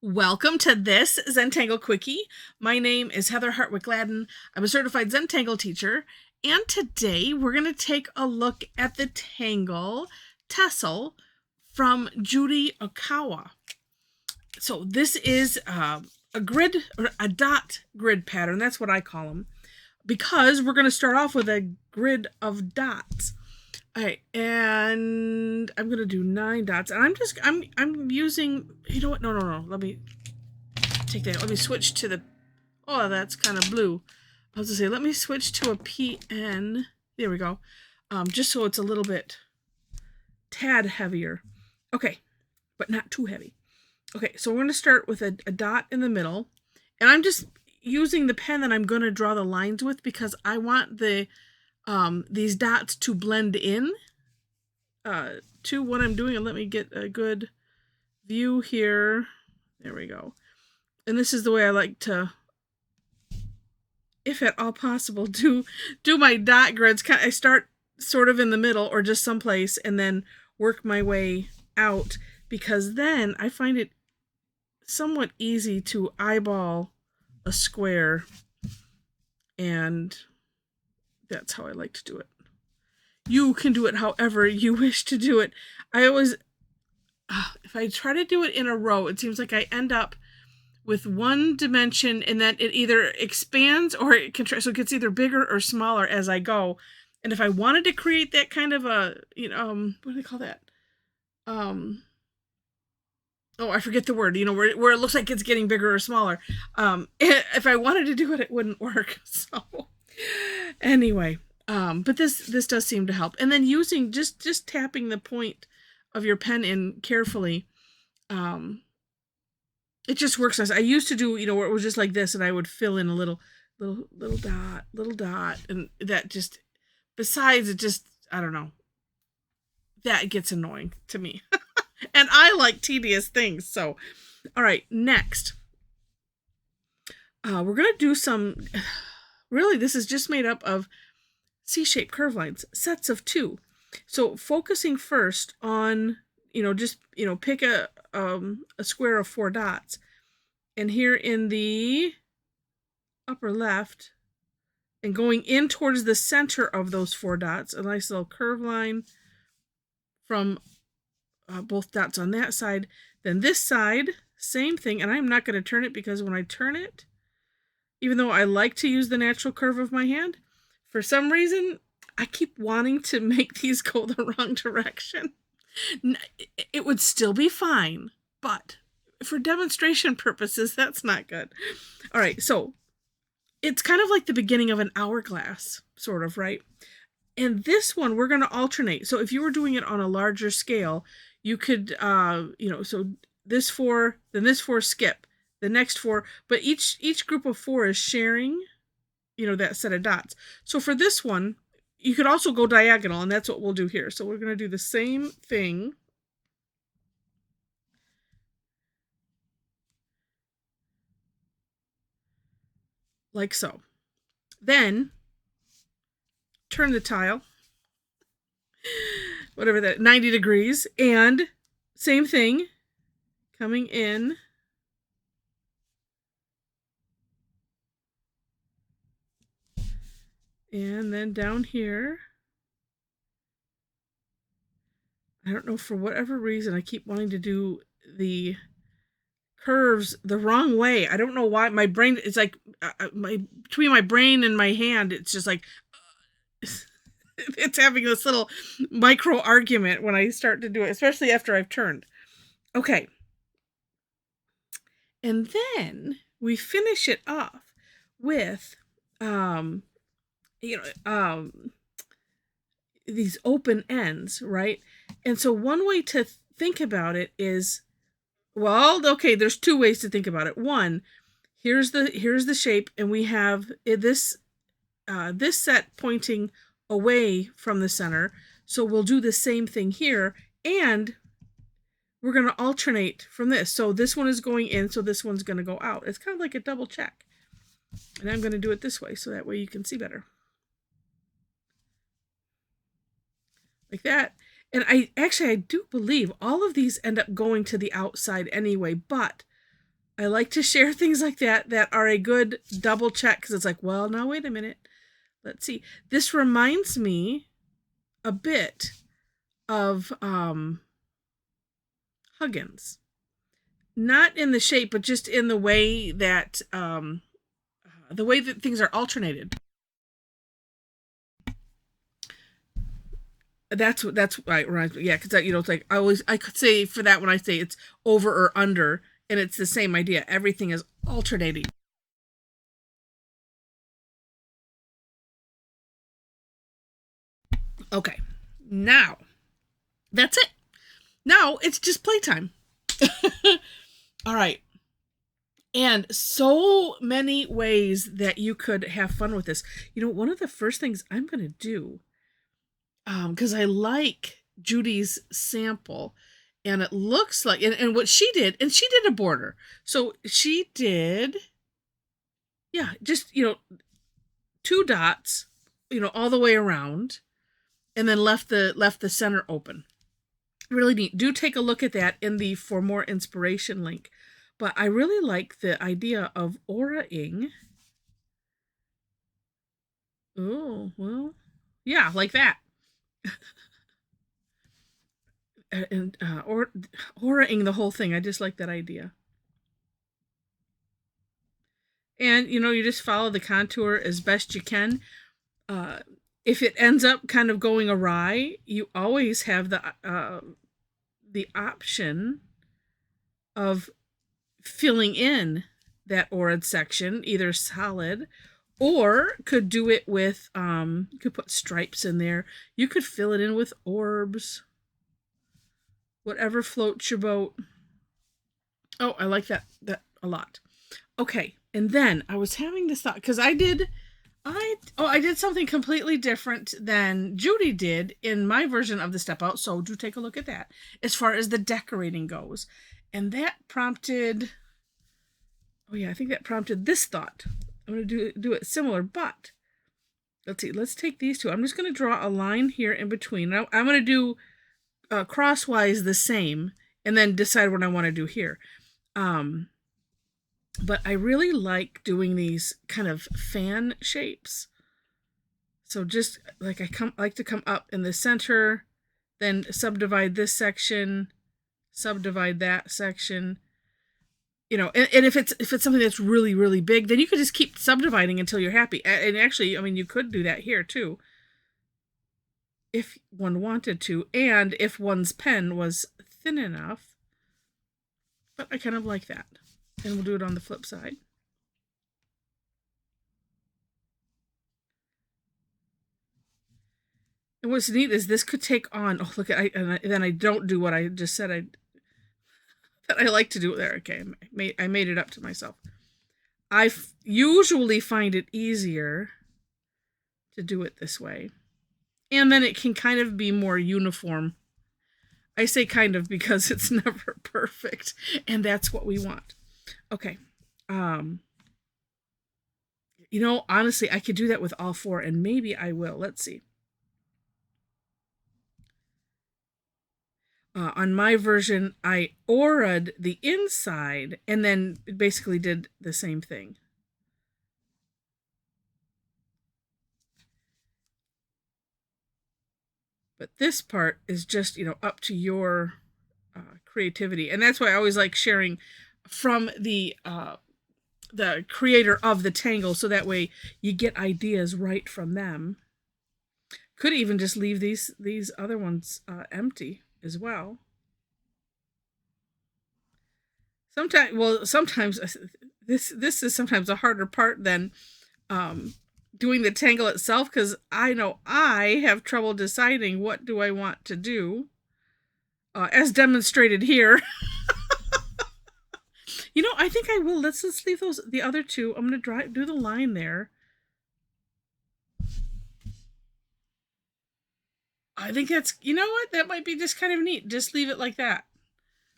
Welcome to this Zentangle Quickie. My name is Heather Hartwick Gladden. I'm a certified Zentangle teacher, and today we're going to take a look at the tangle Tessell from Judy Okawa. So this is a grid or a dot grid pattern. That's what I call them, because we're going to start off with a grid of dots. All right, and I'm gonna do 9 dots, and I'm using, you know what? No. Let me take that. Let me switch to the. Oh, that's kind of blue. I was gonna say, let me switch to a PN. There we go. Just so it's a little bit tad heavier. Okay, but not too heavy. Okay, so we're gonna start with a dot in the middle, and I'm just using the pen that I'm gonna draw the lines with because I want the these dots to blend in to what I'm doing. And let me get a good view here. There we go. And this is the way I like to, if at all possible, do my dot grids. I start sort of in the middle or just someplace and then work my way out, because then I find it somewhat easy to eyeball a square, and that's how I like to do it. You can do it however you wish to do it. I always, if I try to do it in a row, it seems like I end up with one dimension and then it either expands or it contracts. So it gets either bigger or smaller as I go. And if I wanted to create that kind of a, what do they call that? Oh, I forget the word, where it looks like it's getting bigger or smaller. If I wanted to do it, it wouldn't work. So anyway. But this does seem to help. And then using just tapping the point of your pen in carefully, it just works nice. I used to do, where it was just like this, and I would fill in a little dot, and that just, besides it just, I don't know, that gets annoying to me. And I like tedious things. So, all right, next, we're gonna do some. Really, this is just made up of C-shaped curve lines, sets of 2. So focusing first on, pick a square of 4 dots. And here in the upper left, and going in towards the center of those 4 dots, a nice little curve line from both dots on that side. Then this side, same thing. And I'm not going to turn it, because when I turn it, even though I like to use the natural curve of my hand, for some reason, I keep wanting to make these go the wrong direction. It would still be fine, but for demonstration purposes, that's not good. All right, so it's kind of like the beginning of an hourglass, sort of, right? And this one, we're going to alternate. So if you were doing it on a larger scale, you could, so this 4, then this 4 skip, the next 4, but each group of 4 is sharing, that set of dots. So for this one, you could also go diagonal, and that's what we'll do here. So we're going to do the same thing. Like so. Then turn the tile, whatever that, 90 degrees, and same thing, coming in. And then down here, I don't know, for whatever reason, I keep wanting to do the curves the wrong way. I don't know why. My brain, it's like between my brain and my hand, it's just like it's having this little micro argument when I start to do it, especially after I've turned. Okay. And then we finish it off with these open ends, right? And so one way to think about it is, well, okay, there's 2 ways to think about it. One, here's the shape, and we have this set pointing away from the center. So we'll do the same thing here, and we're going to alternate from this. So this one is going in, so this one's going to go out. It's kind of like a double check. And I'm going to do it this way, so that way you can see better. Like that. And I do believe all of these end up going to the outside anyway, but I like to share things like that are a good double check, because it's like, well, now wait a minute. Let's see. This reminds me a bit of Huggins. Not in the shape, but just in the way that things are alternated. That's right. Yeah, because it's like I could say for that when I say it's over or under, and it's the same idea. Everything is alternating. Okay, now that's it. Now it's just playtime. All right. And so many ways that you could have fun with this. One of the first things I'm going to do, because I like Judy's sample, and it looks like, and what she did, and she did a border. So she did, yeah, just, 2 dots, all the way around, and then left the center open. Really neat. Do take a look at that in the For More Inspiration link. But I really like the idea of aura-ing. Oh, well, yeah, like that. And aura-ing the whole thing. I just like that idea. And, you just follow the contour as best you can. If it ends up kind of going awry, you always have the option of filling in that aura section, either solid, or could do it with, you could put stripes in there. You could fill it in with orbs, whatever floats your boat. Oh, I like that a lot. Okay, and then I was having this thought, because I did something completely different than Judy did in my version of the step out, so do take a look at that as far as the decorating goes. And that prompted, I think that prompted this thought. I'm going to do it similar, but let's see. Let's take these two. I'm just going to draw a line here in between. Now, I'm going to do crosswise the same, and then decide what I want to do here. But I really like doing these kind of fan shapes. So just like I like to come up in the center, then subdivide this section, subdivide that section. And if it's something that's really, really big, then you could just keep subdividing until you're happy. And actually, you could do that here too, if one wanted to, and if one's pen was thin enough. But I kind of like that. And we'll do it on the flip side. And what's neat is this could take on, then I don't do what I just said that I like to do there. Okay, I made it up to myself. I usually find it easier to do it this way. And then it can kind of be more uniform. I say kind of because it's never perfect, and that's what we want. Okay. Honestly, I could do that with all 4, and maybe I will. Let's see. On my version, I aura'd the inside and then basically did the same thing. But this part is just, up to your creativity. And that's why I always like sharing from the creator of the tangle, so that way you get ideas right from them. Could even just leave these other ones empty as well. Sometimes this is sometimes a harder part than doing the tangle itself, because I know I have trouble deciding what do I want to do, as demonstrated here. I think I will. Let's just leave the other 2. I'm going to do the line there. I think that's, what? That might be just kind of neat. Just leave it like that.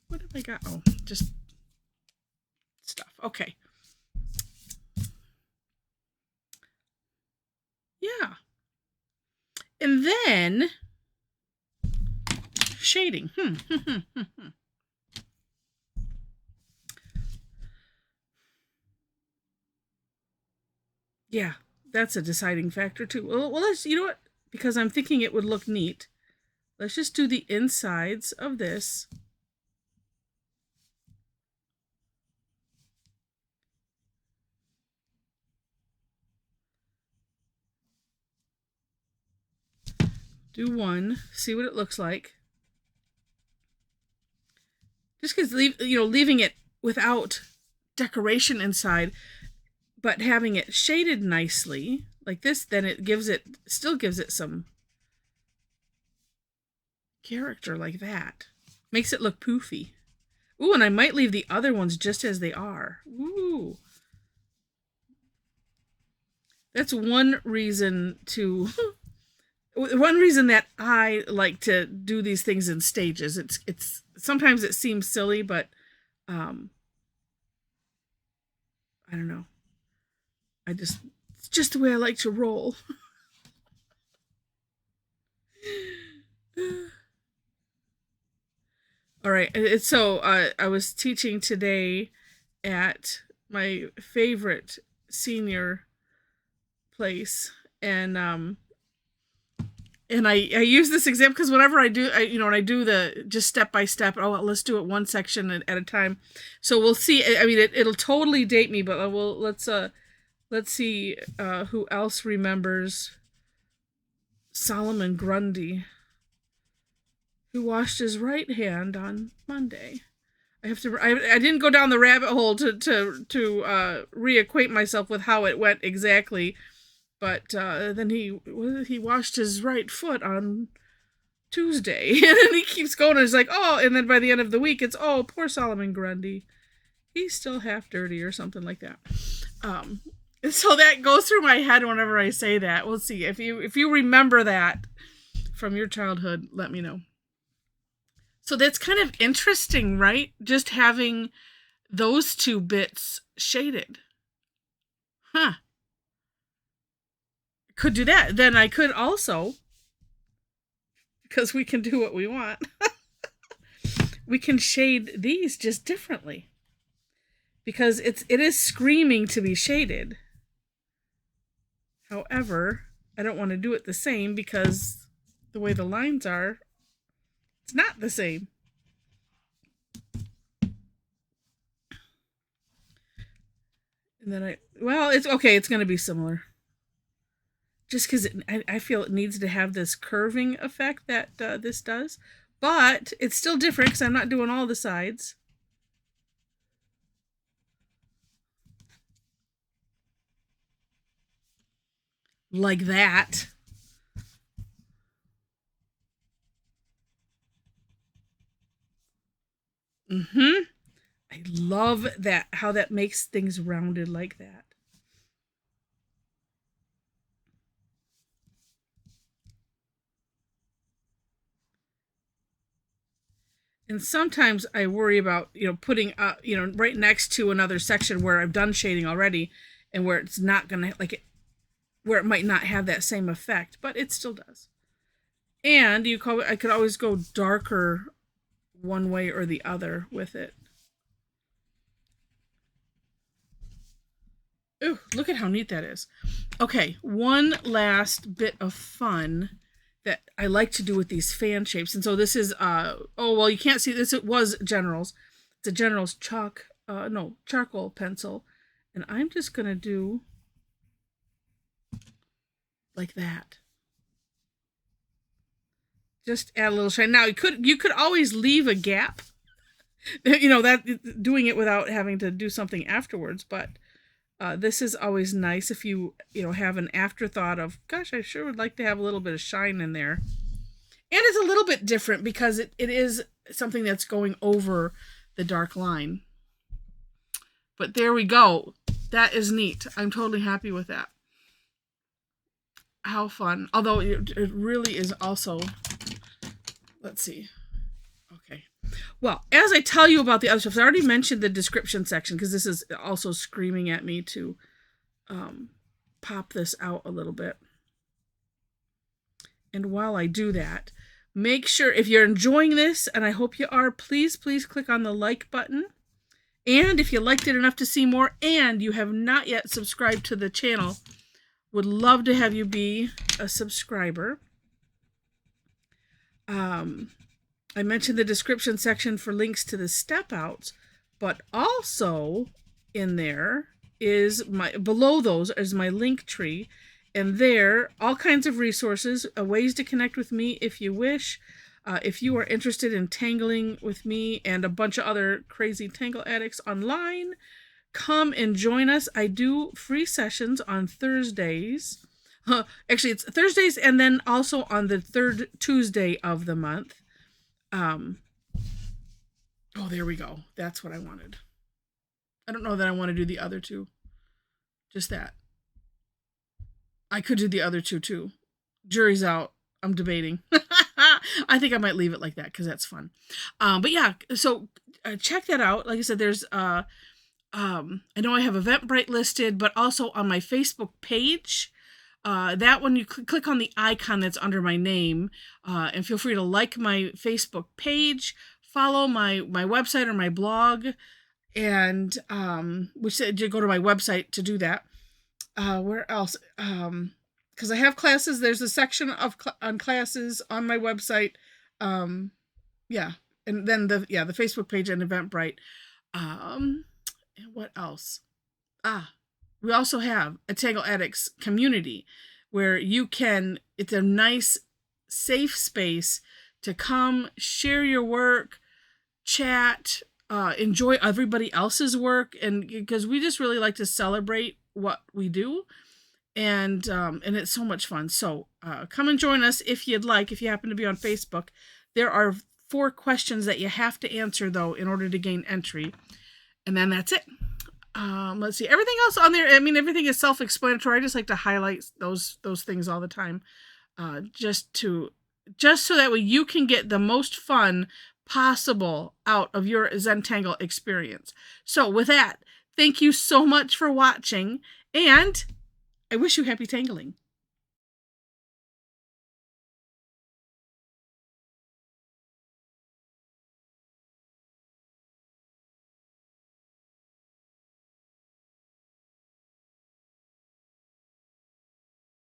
What have I got? Oh, just stuff. Okay. Yeah. And then shading. Yeah, that's a deciding factor too. Well, let's, you know what? Because I'm thinking it would look neat. Let's just do the insides of this. Do one, see what it looks like. Just because, leaving it without decoration inside, but having it shaded nicely like this, then it still gives it some character like that. Makes it look poofy. Ooh, and I might leave the other ones just as they are. Ooh. That's one reason that I like to do these things in stages. It's sometimes it seems silly, but I don't know. It's just the way I like to roll. All right. So I was teaching today at my favorite senior place, and I use this example because whenever I do, when I do the just step by step, let's do it one section at a time. So we'll see. I mean, it'll totally date me, but let's see who else remembers Solomon Grundy, who washed his right hand on Monday. I didn't go down the rabbit hole to reacquaint myself with how it went exactly, but then he washed his right foot on Tuesday, and he keeps going. And it's like, oh, and then by the end of the week, it's, oh, poor Solomon Grundy, he's still half dirty or something like that. So that goes through my head whenever I say that. We'll see if you remember that from your childhood. Let me know. So that's kind of interesting, right? Just having those two bits shaded. Huh. Could do that. Then I could also, because we can do what we want, we can shade these just differently. Because it is screaming to be shaded. However, I don't want to do it the same because the way the lines are, it's not the same. And then it's okay. It's going to be similar. Just because I feel it needs to have this curving effect that this does. But it's still different because I'm not doing all the sides. Like that. I love that, how that makes things rounded like that. And sometimes I worry about, putting right next to another section where I've done shading already and where it's not going to, where it might not have that same effect, but it still does. And I could always go darker one way or the other with it. Ooh, look at how neat that is. Okay, one last bit of fun that I like to do with these fan shapes. And so this is, you can't see this. It was General's. It's a General's charcoal pencil. And I'm just going to do like that. Just add a little shine. Now, you could always leave a gap. That doing it without having to do something afterwards, but this is always nice if you have an afterthought of, gosh, I sure would like to have a little bit of shine in there. And it's a little bit different because it is something that's going over the dark line. But there we go. That is neat. I'm totally happy with that. How fun. Although it really is also, let's see. Okay. Well, as I tell you about the other stuff, I already mentioned the description section because this is also screaming at me to pop this out a little bit. And while I do that, make sure, if you're enjoying this, and I hope you are, please click on the like button And if you liked it enough to see more and you have not yet subscribed to the channel, would love to have you be a subscriber. I mentioned the description section for links to the step outs, but also in there is below those is my link tree, and there all kinds of resources, ways to connect with me if you wish. If you are interested in tangling with me and a bunch of other crazy tangle addicts online, come and join us. I do free sessions on Thursdays. Actually, it's Thursdays and then also on the third Tuesday of the month. Oh, there we go. That's what I wanted. I don't know that I want to do the other two. Just that. I could do the other two too. Jury's out. I'm debating. I think I might leave it like that because that's fun. But yeah, so check that out. Like I said, there's I know I have Eventbrite listed, but also on my Facebook page. That one you click on the icon that's under my name, and feel free to like my Facebook page, follow my website or my blog, and which said you go to my website to do that. Where else? Because I have classes. There's a section on classes on my website. Yeah, and then the Facebook page and Eventbrite. And what else? We also have a Tangle Addicts community where you can. It's a nice, safe space to come share your work, chat, enjoy everybody else's work, and because we just really like to celebrate what we do. And it's so much fun. So come and join us if you'd like, if you happen to be on Facebook. There are 4 questions that you have to answer, though, in order to gain entry. And then that's it. Let's see. Everything else on there, I mean, everything is self-explanatory. I just like to highlight those things all the time. Just so that way you can get the most fun possible out of your Zentangle experience. So with that, thank you so much for watching, and I wish you happy tangling.